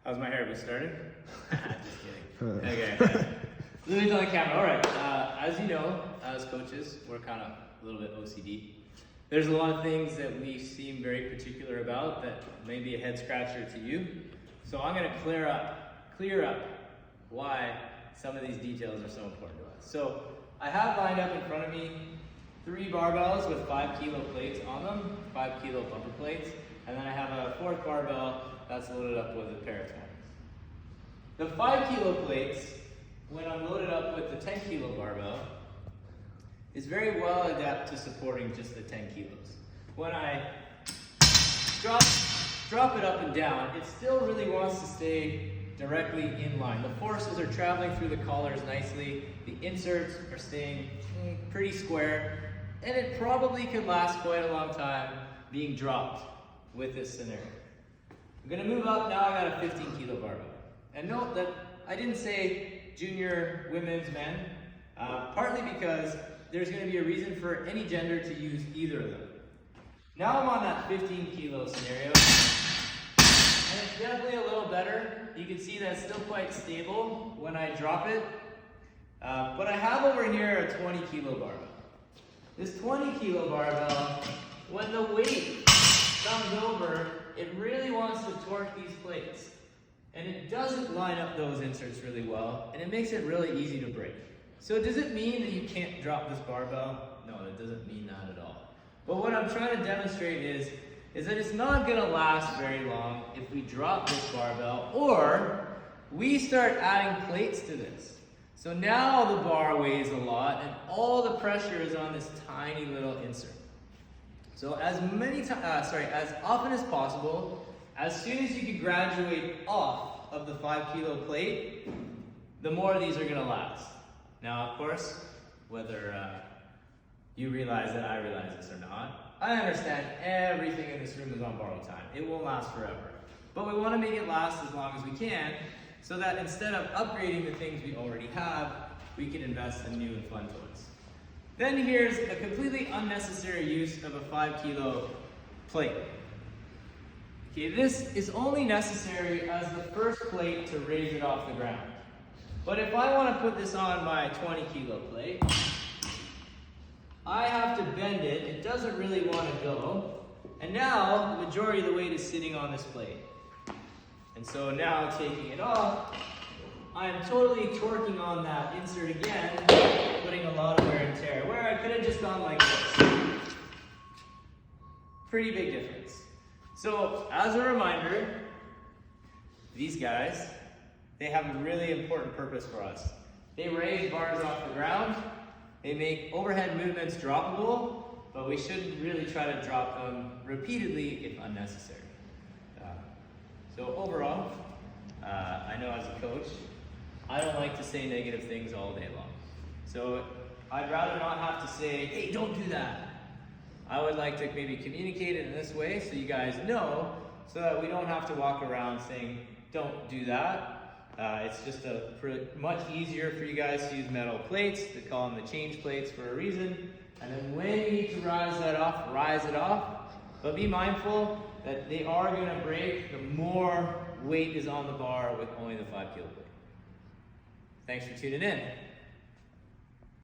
How's my hair? We started? Just kidding. Okay. Louis on the camera. All right. As you know, as coaches, we're kind of a little bit OCD. There's a lot of things that we seem very particular about that may be a head scratcher to you. So I'm going to clear up why some of these details are so important to us. So I have lined up in front of me 3 barbells with 5 kilo plates on them, 5 kilo bumper plates, and then I have a 4th barbell that's loaded up with a pair of 20s. The 5 kilo plates, when I'm loaded up with the 10 kilo barbell, is very well adept to supporting just the 10 kilos. When I drop it up and down, it still really wants to stay directly in line. The forces are traveling through the collars nicely, the inserts are staying pretty square, and it probably could last quite a long time being dropped with this scenario. I'm gonna move up, now I got a 15 kilo barbell. And note that I didn't say junior, women's, men, partly because there's gonna be a reason for any gender to use either of them. Now I'm on that 15 kilo scenario, and it's definitely a little better. You can see that it's still quite stable when I drop it. But I have over here a 20 kilo barbell. This 20 kilo barbell, when the weight comes over, it really wants to torque these plates. And it doesn't line up those inserts really well, and it makes it really easy to break. So does it mean that you can't drop this barbell? No, it doesn't mean that at all. But what I'm trying to demonstrate is that it's not gonna last very long if we drop this barbell or we start adding plates to this. So now the bar weighs a lot and all the pressure is on this tiny little insert. So as often as possible, as soon as you can graduate off of the 5 kilo plate, the more of these are gonna last. Now, of course, whether you realize that I realize this or not, I understand everything in this room is on borrowed time. It won't last forever. But we wanna make it last as long as we can, so that instead of upgrading the things we already have, we can invest in new and fun toys. Then here's a completely unnecessary use of a 5 kilo plate. Okay, this is only necessary as the first plate to raise it off the ground. But if I want to put this on my 20 kilo plate, I have to bend it. It doesn't really want to go. And now the majority of the weight is sitting on this plate. And so now taking it off, I am totally torquing on that insert again, putting a lot of wear and tear, where I could have just gone like this. Pretty big difference. So as a reminder, these guys, they have a really important purpose for us. They raise bars off the ground, they make overhead movements droppable, but we shouldn't really try to drop them repeatedly if unnecessary. So overall, I know as a coach, I don't like to say negative things all day long. So I'd rather not have to say, hey, don't do that. I would like to maybe communicate it in this way so you guys know, so that we don't have to walk around saying, don't do that. It's just much easier for you guys to use metal plates. They call them the change plates for a reason. And then when you need to rise it off. But be mindful that they are going to break the more weight is on the bar with only the 5 kilo plate. Thanks for tuning in.